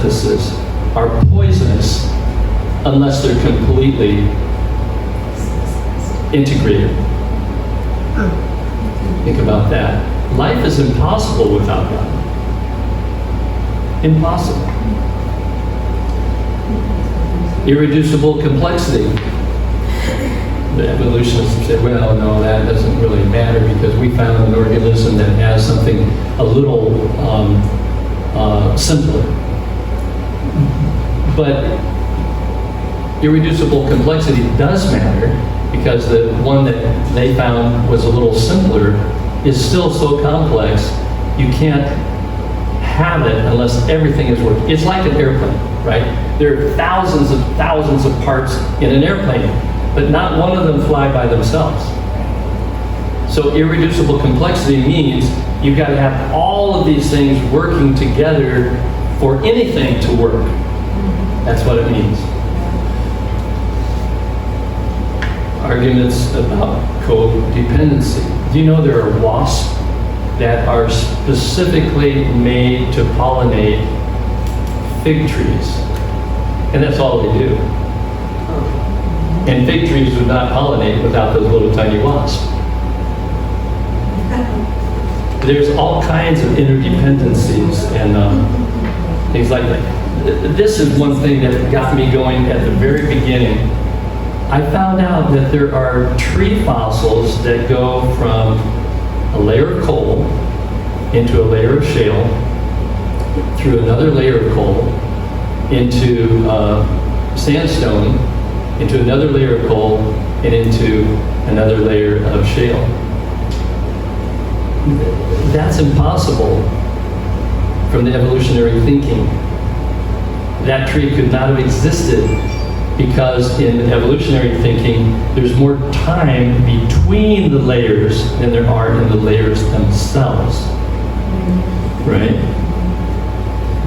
synthesis are poisonous unless they're completely integrated. Think about that. Life is impossible without God. Impossible. Irreducible complexity. The evolutionists say, well, no, that doesn't really matter because we found an organism that has something a little simpler. But irreducible complexity does matter because the one that they found was a little simpler is still so complex you can't have it unless everything is working. It's like an airplane, right? There are thousands of parts in an airplane, but not one of them fly by themselves. So irreducible complexity means you've got to have all of these things working together for anything to work. That's what it means. Arguments about codependency. Do you know there are wasps that are specifically made to pollinate fig trees? And that's all they do. And fig trees would not pollinate without those little tiny wasps. There's all kinds of interdependencies and things like that. This is one thing that got me going at the very beginning. I found out that there are tree fossils that go from a layer of coal into a layer of shale, through another layer of coal, into sandstone, into another layer of coal, and into another layer of shale. That's impossible from the evolutionary thinking. That tree could not have existed because in evolutionary thinking, there's more time between the layers than there are in the layers themselves, right?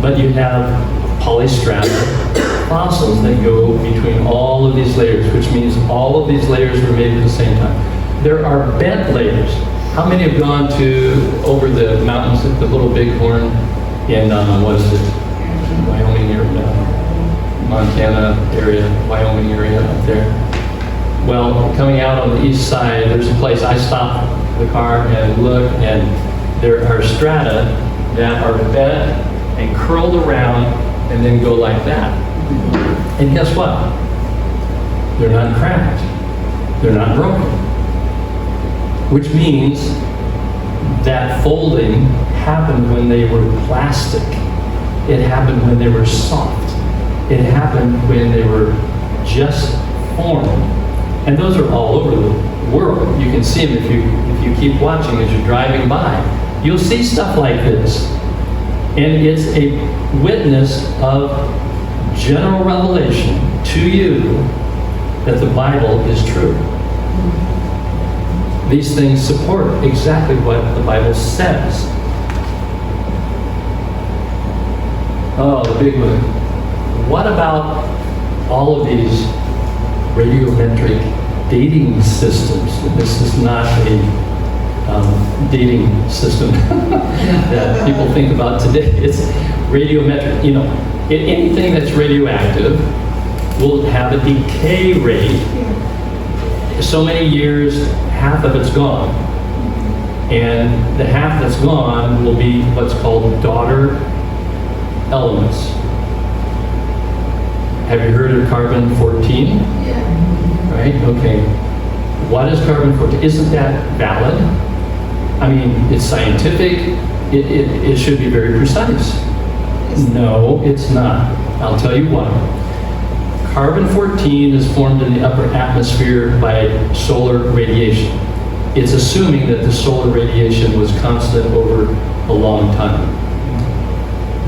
But you have polystrata fossils that go between all of these layers, which means all of these layers were made at the same time. There are bent layers. How many have gone to over the mountains at the Little Bighorn in, what is it, Wyoming or Montana area, Wyoming area up there? Well, coming out on the east side, there's a place I stop the car and look, and there are strata that are bent and curled around and then go like that. And guess what? They're not cracked. They're not broken. Which means that folding happened when they were plastic. It happened when they were soft. It happened when they were just formed. And those are all over the world. You can see them if you keep watching as you're driving by. You'll see stuff like this. And it's a witness of general revelation to you that the Bible is true. These things support exactly what the Bible says. Oh, the big one. What about all of these radiometric dating systems? This is not a dating system that people think about today. It's radiometric. You know, anything that's radioactive will have a decay rate. So many years, half of it's gone. And the half that's gone will be what's called daughter elements. Have you heard of carbon-14? Yeah. Right? Okay. What is carbon-14? Isn't that valid? I mean, it's scientific. It should be very precise. No, it's not. I'll tell you why. Carbon-14 is formed in the upper atmosphere by solar radiation. It's assuming that the solar radiation was constant over a long time.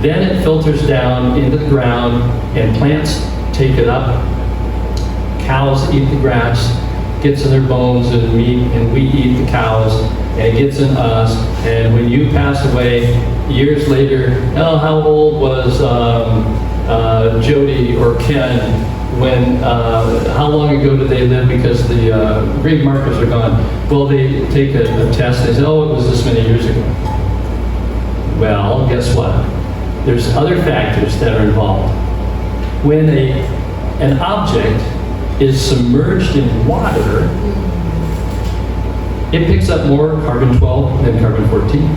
Then it filters down into the ground and plants take it up. Cows eat the grass, gets in their bones and meat, and we eat the cows, and it gets in us. And when you pass away, years later, oh, how old was Jody or Ken when, how long ago did they live because the grave markers are gone? Well, they take a test and they say, oh, it was this many years ago. Well, guess what? There's other factors that are involved. When an object is submerged in water, it picks up more carbon-12 than carbon-14.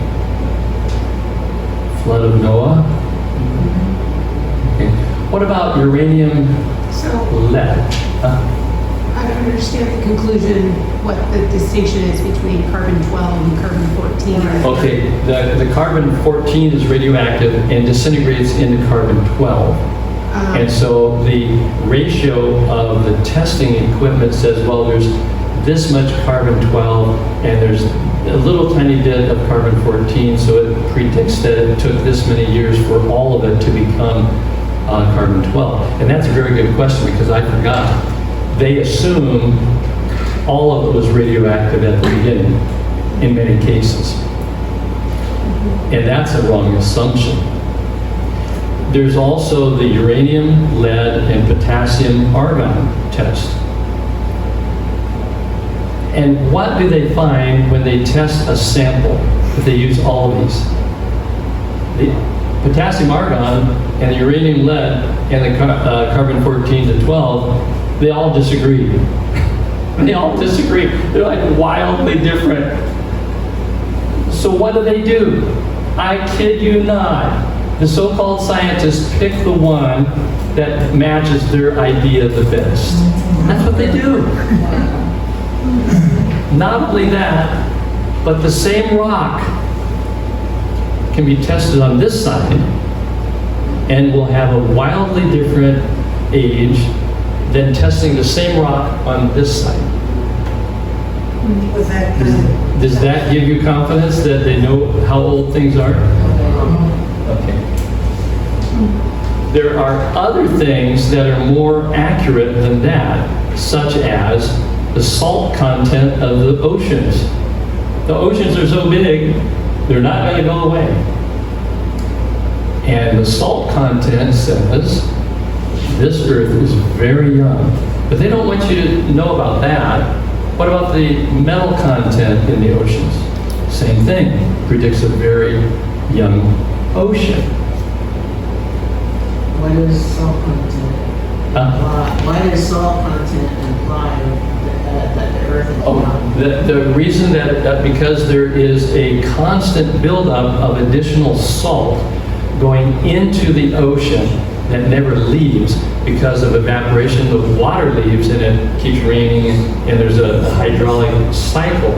Flood of Noah. Okay. What about uranium So lead? I don't understand the conclusion, what the distinction is between carbon-12 and carbon-14. Okay, the carbon-14 is radioactive and disintegrates into carbon-12. And so the ratio of the testing equipment says, well, there's this much carbon-12 and there's a little tiny bit of carbon-14, so it predicts that it took this many years for all of it to become carbon-12. And that's a very good question because I forgot. They assume all of it was radioactive at the beginning in many cases. And that's a wrong assumption. There's also the uranium, lead, and potassium argon test. And what do they find when they test a sample if they use all of these? The potassium argon and the uranium lead and the carbon-14 to 12, they all disagree. They all disagree. They're like wildly different. So what do? I kid you not. The so-called scientists pick the one that matches their idea the best. That's what they do. Not only that, but the same rock can be tested on this side and will have a wildly different age than testing the same rock on this side. Was that Does that give you confidence that they know how old things are? Okay. There are other things that are more accurate than that, such as the salt content of the oceans. The oceans are so big, they're not going to go away. And the salt content says this Earth is very young. But they don't want you to know about that. What about the metal content in the oceans? Same thing, predicts a very young ocean. Why does salt content imply? Why does salt content imply that the Earth is young? The reason that because there is a constant buildup of additional salt going into the ocean that never leaves because of evaporation. The water leaves and it keeps raining and there's a hydraulic cycle.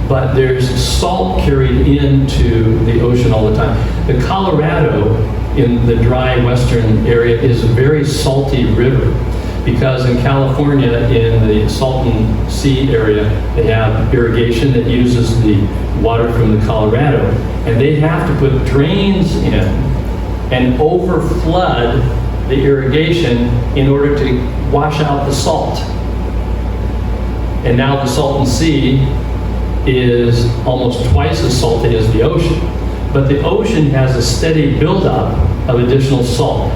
But there's salt carried into the ocean all the time. The Colorado in the dry western area is a very salty river because in California, in the Salton Sea area, they have irrigation that uses the water from the Colorado. And they have to put drains in and overflood the irrigation in order to wash out the salt. And now the Salton Sea is almost twice as salty as the ocean. But the ocean has a steady buildup of additional salt.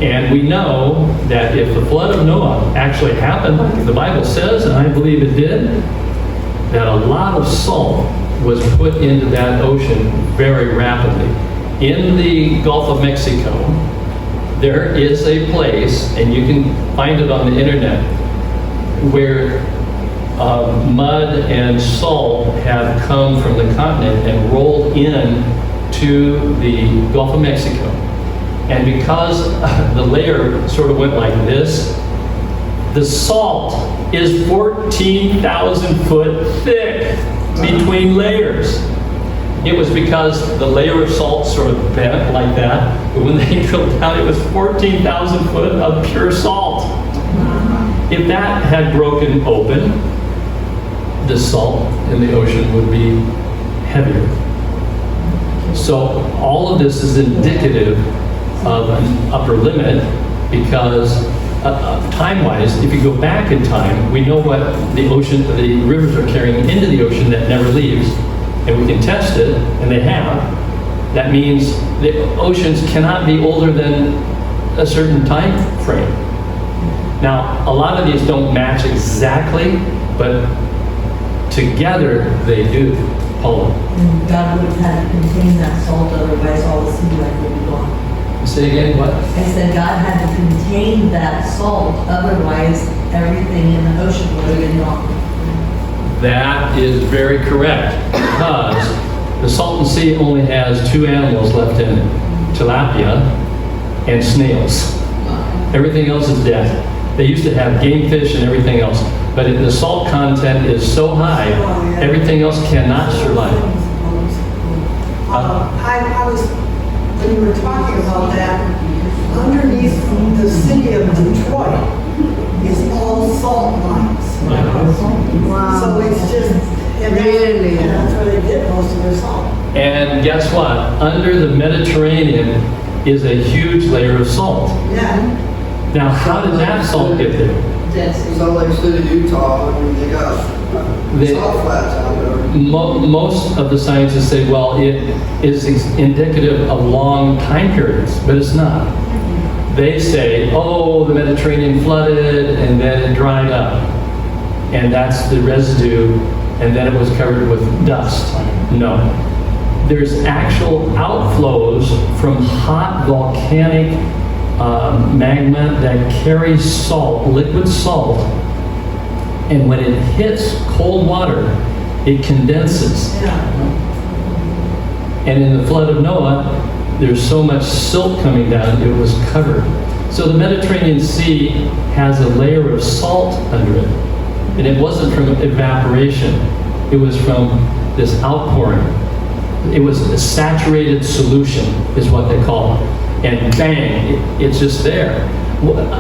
And we know that if the flood of Noah actually happened, like the Bible says, and I believe it did, that a lot of salt was put into that ocean very rapidly. In the Gulf of Mexico, there is a place, and you can find it on the internet, where mud and salt have come from the continent and rolled in to the Gulf of Mexico. And because the layer sort of went like this, the salt is 14,000 foot thick between layers. It was because the layer of salt sort of bent like that, but when they drilled down, it was 14,000 foot of pure salt. If that had broken open, the salt in the ocean would be heavier. So all of this is indicative of an upper limit because time-wise, if you go back in time, we know what the ocean, the rivers are carrying into the ocean that never leaves, and we can test it, and they have. That means the oceans cannot be older than a certain time frame. Now, a lot of these don't match exactly, but together they do. Paula. And God would have had to contain that salt, otherwise all the sea life would be gone. Say again, what? I said God had to contain that salt, otherwise everything in the ocean would have been gone. That is very correct, because the Salton Sea only has two animals left in it, tilapia and snails. Everything else is dead. They used to have game fish and everything else, but the salt content is so high, everything else cannot survive. I was, when you were talking about that, underneath the city of Detroit is all salt mines. So it's just, and Really? that's where they get most of their salt. And guess what? Under the Mediterranean is a huge layer of salt. Yeah. Now, how did that salt get there? That's, Salt Lake City, Utah, I mean, they got They- salt flats out there. Most of the scientists say, well, it is indicative of long time periods, but it's not. They say, oh, the Mediterranean flooded and then it dried up. And that's the residue, and then it was covered with dust. No. There's actual outflows from hot volcanic magma that carries salt, liquid salt, and when it hits cold water, it condenses. And in the flood of Noah, there's so much silt coming down, it was covered. So the Mediterranean Sea has a layer of salt under it. And it wasn't from evaporation, it was from this outpouring. It was a saturated solution, is what they call it. And bang, it's just there.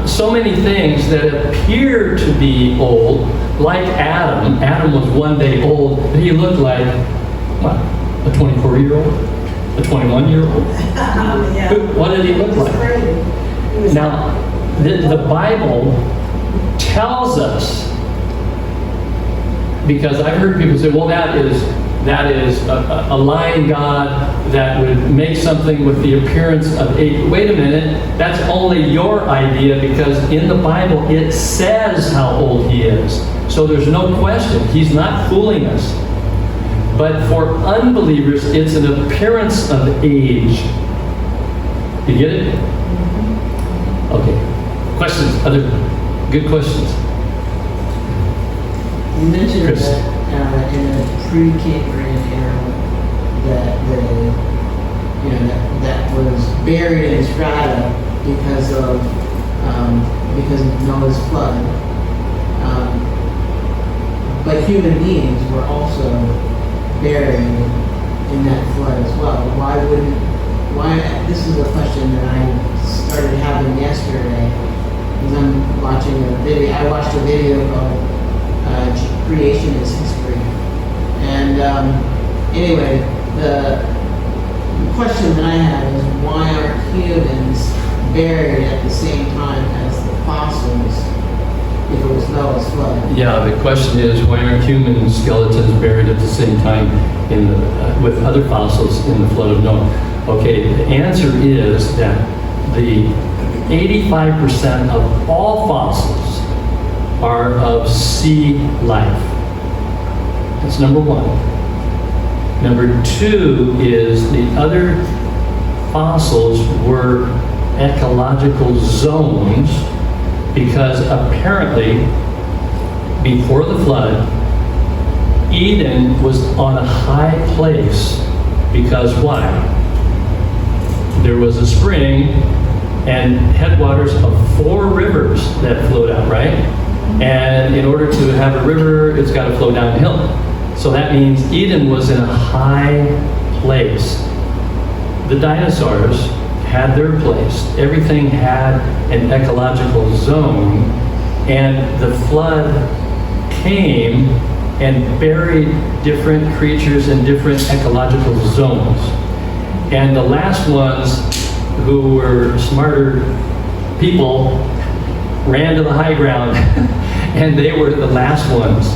So many things that appear to be old, like Adam. Adam was one day old, but he looked like, what, a 24-year-old? A 21-year-old? Yeah. What did he look It was like? crazy. It was- Now, the Bible tells us, because I've heard people say, well, that is a lying God that would make something with the appearance of age. Wait a minute, that's only your idea, because in the Bible it says how old he is. So there's no question, he's not fooling us. But for unbelievers, it's an appearance of age. You get it? Okay. Questions? Other good questions? you mentioned Chris. that in a pre-Cambrian era, that was buried in strata because of Noah's flood. But human beings were also buried in that flood as well. This is a question that I started having yesterday, because I'm watching a video. I watched a video called Creation is History. And anyway, the question that I have is, why aren't humans buried at the same time as the fossils if it was Noah's flood? Yeah, the question is, why aren't human skeletons buried at the same time with other fossils in the flood of Noah? Okay, the answer is that the 85% of all fossils are of sea life. That's number one. Number two is the other fossils were ecological zones, because apparently before the flood, Eden was on a high place. Because why? There was a spring and headwaters of 4 rivers that flowed out, right? And in order to have a river, it's got to flow downhill. So that means Eden was in a high place. The dinosaurs had their place. Everything had an ecological zone. And the flood came and buried different creatures in different ecological zones. And the last ones, who were smarter people, ran to the high ground, and they were the last ones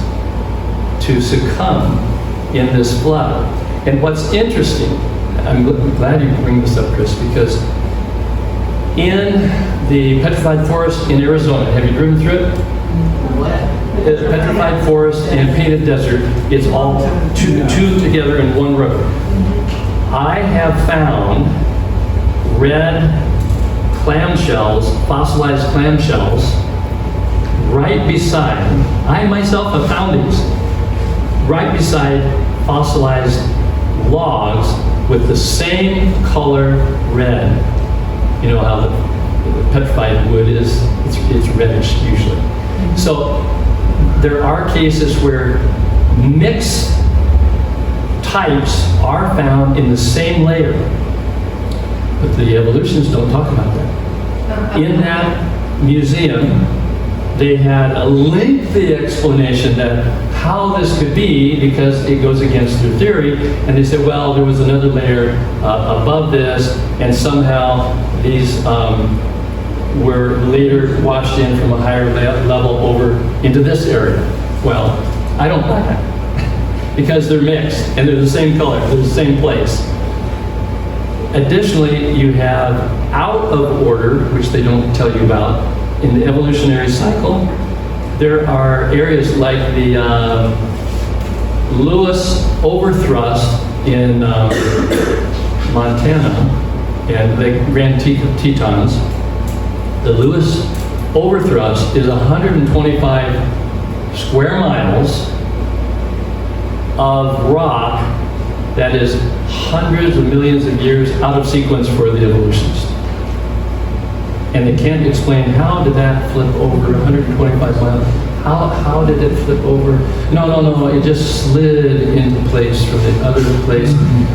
to succumb in this flood. And what's interesting, I'm glad you bring this up, Chris, because in the Petrified Forest in Arizona, have you driven through it? What? Petrified Forest and Painted Desert, it's all two together in one road. I have found red clamshells, fossilized clamshells, right beside, I myself have found these, right beside fossilized logs with the same color red. You know how the petrified wood is? It's reddish usually. So there are cases where mixed types are found in the same layer, but the evolutionists don't talk about that. In that museum, they had a lengthy explanation that how this could be because it goes against their theory, and they said, well, there was another layer above this, and somehow these were later washed in from a higher level over into this area. Well, I don't buy that because they're mixed and they're the same color, they're the same place. Additionally, you have out of order, which they don't tell you about, in the evolutionary cycle. There are areas like the Lewis overthrust in Montana and the Grand Tetons. The Lewis overthrust is 125 square miles of rock that is hundreds of millions of years out of sequence for the evolutionists. And they can't explain how did that flip over 125 miles. How did it flip over? No, it just slid into place from the other place.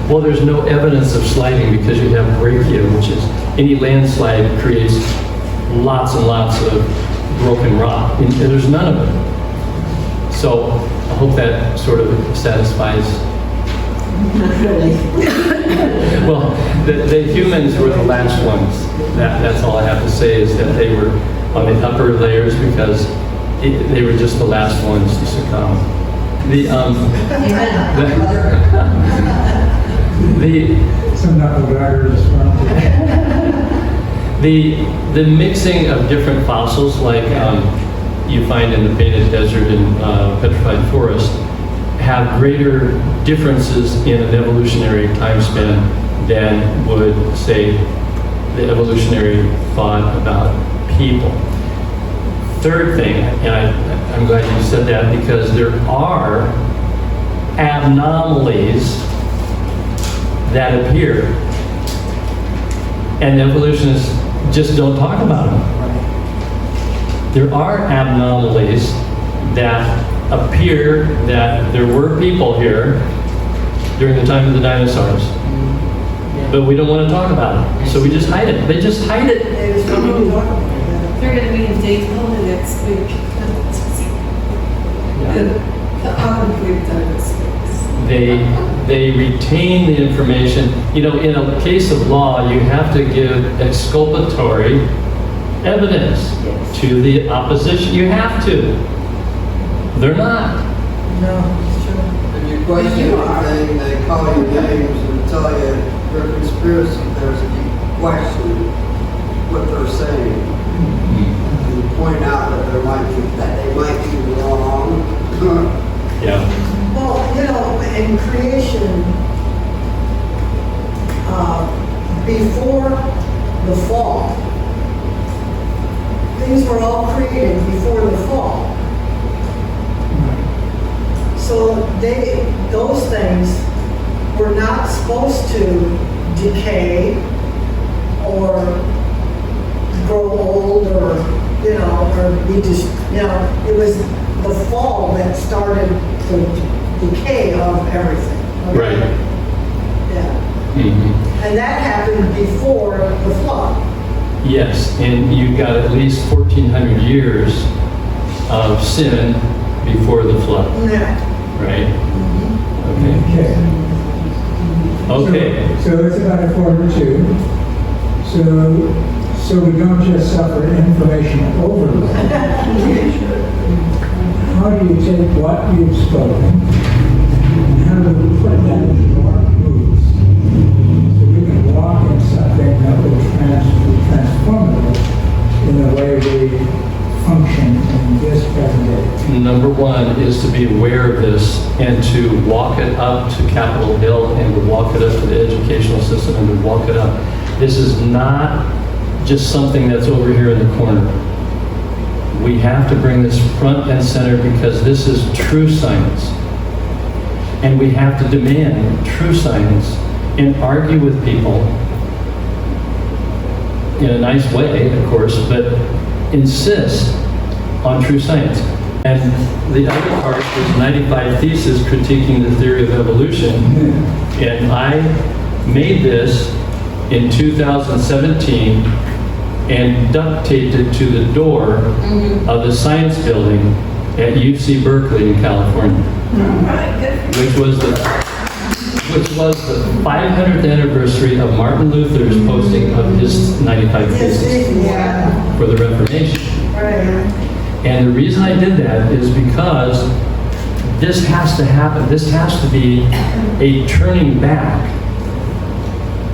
Well, there's no evidence of sliding because you have breccia, which is any landslide creates lots and lots of broken rock. And there's none of it. So I hope that sort of satisfies. Not really. Well, the humans were the last ones. That's all I have to say is that they were on the upper layers because they were just the last ones to succumb. Some knuckle-draggers. The mixing of different fossils, like you find in the Painted Desert and Petrified Forest, have greater differences in an evolutionary time span than would, say, the evolutionary thought about people. Third thing, and I'm glad you said that because there are abnormalities that appear, and evolutionists just don't talk about them. There are abnormalities that appear that there were people here during the time of the dinosaurs, but we don't want to talk about it, so we just hide it. They just hide it. They just don't want to talk about it. They're gonna be in Daytona next week. The Olympic dinosaurs. They retain the information. You know, in a case of law, you have to give exculpatory evidence to the opposition. You have to. They're not. No, it's true. If you question anything, they call you names and tell you they're conspiracy theories, and you question what they're saying. And you point out that they might be wrong. Yeah. Well, you know, in creation, before the fall, things were all created before the fall. So those things were not supposed to decay or grow old or, you know, or be just, you know, it was the fall that started the decay of everything. Okay? Right. Yeah. Mm-hmm. And that happened before the flood. Yes, and you got at least 1,400 years of sin before the flood, Yeah. right? Okay. Okay. So it's about 1:45. So we don't just suffer information overload. How do you take what you've spoken and how do we put that into our moves so we can walk in something that will be transformative in the way we function in this present day? Number one is to be aware of this and to walk it up to Capitol Hill and to walk it up to the educational system and to walk it up. This is not just something that's over here in the corner. We have to bring this front and center because this is true science. And we have to demand true science and argue with people in a nice way, of course, but insist on true science. And the other part is 95 Thesis critiquing the theory of evolution. And I made this in 2017 and duct taped it to the door of the science building at UC Berkeley in California, which was the 500th anniversary of Martin Luther's posting of his 95 Theses Yeah. for the Reformation. Right. And the reason I did that is because this has to happen. This has to be a turning back.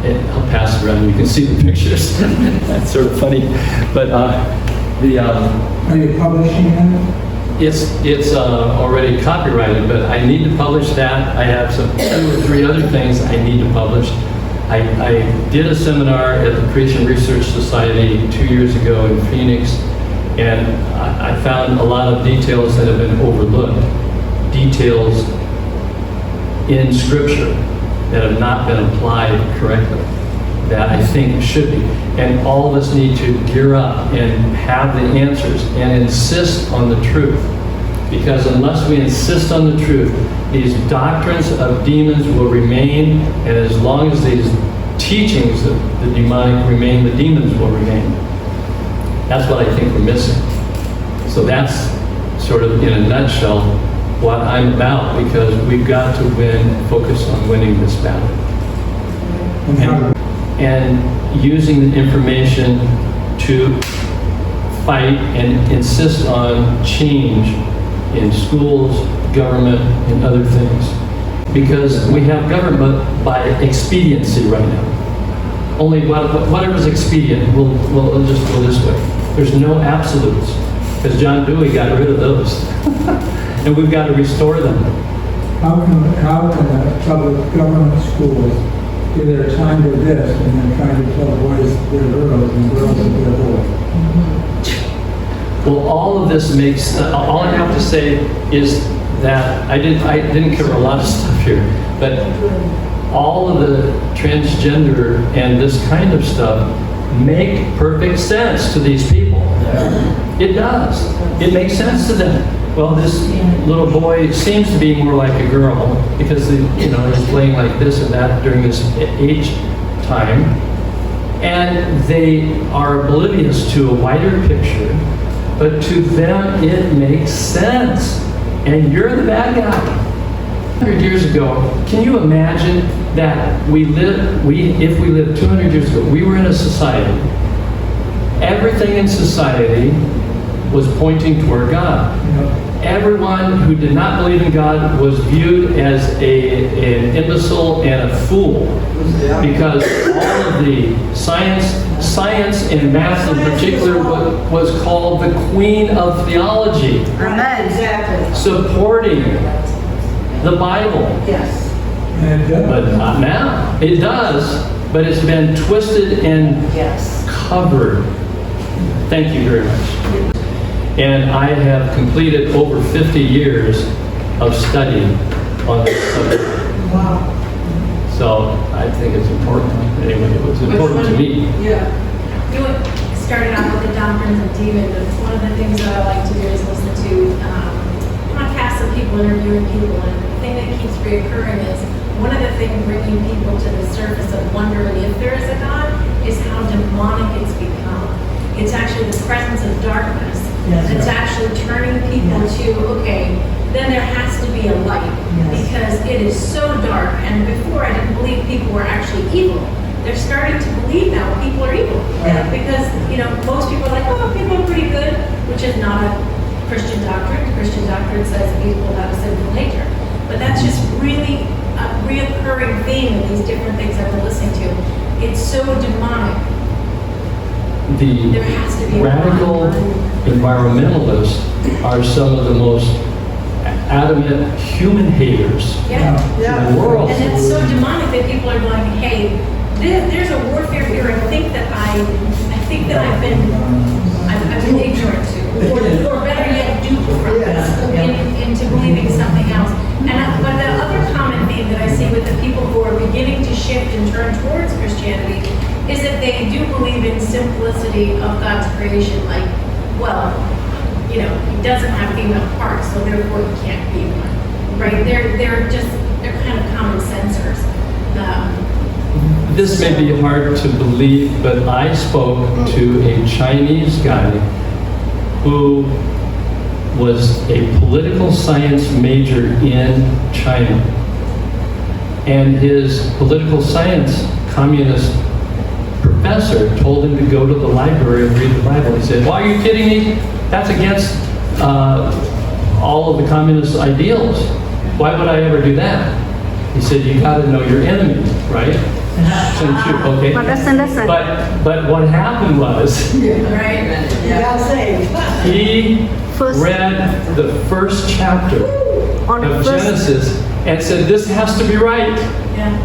I'll pass it around. You can see the pictures. That's sort of funny. But Are you publishing it? it's already copyrighted, but I need to publish that. I have some 2 or 3 other things I need to publish. I did a seminar at the Creation Research Society 2 years ago in Phoenix, and I found a lot of details that have been overlooked. Details in Scripture that have not been applied correctly, that I think should be. And all of us need to gear up and have the answers and insist on the truth. Because unless we insist on the truth, these doctrines of demons will remain, and as long as these teachings of the demonic remain, the demons will remain. That's what I think we're missing. So that's sort of, in a nutshell, what I'm about, because we've got to focus on winning this battle. And using the information to fight and insist on change in schools, government, and other things. Because we have government by expediency right now. Only whatever's expedient, we'll just go this way. There's no absolutes, because John Dewey got rid of those. And we've got to restore them. How can the public government schools give their time to this and then try to tell boys they're girls and girls that they're boys? Well, all of this makes, all I have to say is that I didn't cover a lot of stuff here, but all of the transgender and this kind of stuff make perfect sense to these people. It does. It makes sense to them. Well, this little boy seems to be more like a girl because he's playing like this and that during this age time, and they are oblivious to a wider picture. But to them, it makes sense, and you're the bad guy. 100 years ago, can you imagine that if we lived 200 years ago, we were in a society. Everything in society was pointing toward God. Everyone who did not believe in God was viewed as an imbecile and a fool, because all of the science and math in particular was called the queen of theology. Exactly. Supporting the Bible. Yes. But not now. It does, but it's been twisted and covered. Thank you very much. And I have completed over 50 years of study on this subject. Wow. So I think it's important. Anyway, it was important to me. Yeah. Starting off with the doctrines of demons, and one of the things that I like to do is listen to podcasts of people interviewing people, and the thing that keeps reoccurring is one of the things bringing people to the surface of wondering if there is a God is how demonic it's become. It's actually the presence of darkness. It's actually turning people to, okay, then there has to be a light, because it is so dark. And before I didn't believe people were actually evil. They're starting to believe now people are evil. Because, most people are like, oh, people are pretty good, which is not a Christian doctrine. Christian doctrine says people have a sinful nature. But that's just really a reoccurring theme of these different things that we're listening to. It's so demonic. The radical environmentalists are some of the most adamant human haters Yeah. in the world. And it's so demonic that people are going, hey, there's a warfare here. I think that I've been ignorant to, or better yet, duped from into believing something else. But the other common theme that I see with the people who are beginning to shift and turn towards Christianity is that they do believe in simplicity of God's creation. Like, well, he doesn't have female parts, so therefore he can't be one, right? They're kind of common sensors. This may be hard to believe, but I spoke to a Chinese guy who was a political science major in China. And his political science communist professor told him to go to the library and read the Bible. He said, "Why, are you kidding me? That's against all of the communist ideals. Why would I ever do that?" He said, "You got to know your enemy, right?" Sun Tzu, okay. But listen. But what happened was Right? Yeah, same. he First- read the first chapter On of first- Genesis and said, "This has to be right." Yeah.